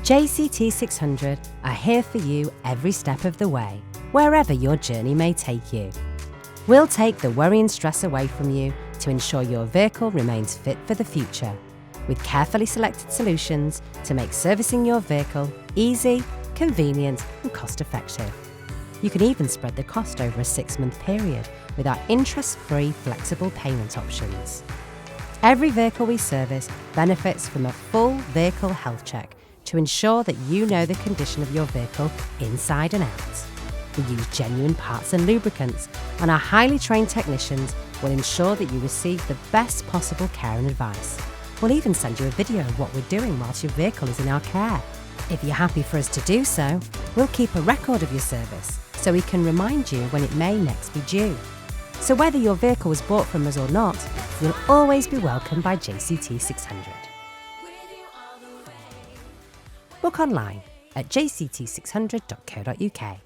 JCT600 are here for you every step of the way, wherever your journey may take you. We'll take the worry and stress away from you to ensure your vehicle remains fit for the future, with carefully selected solutions to make servicing your vehicle easy, convenient and cost-effective. You can even spread the cost over a 6-month period with our interest-free flexible payment options. Every vehicle we service benefits from a full vehicle health check to ensure that you know the condition of your vehicle inside and out. We use genuine parts and lubricants, and our highly trained technicians will ensure that you receive the best possible care and advice. We'll even send you a video of what we're doing whilst your vehicle is in our care. If you're happy for us to do so, we'll keep a record of your service so we can remind you when it may next be due. So whether your vehicle was bought from us or not, you'll always be welcomed by JCT600. Book online at jct600.co.uk.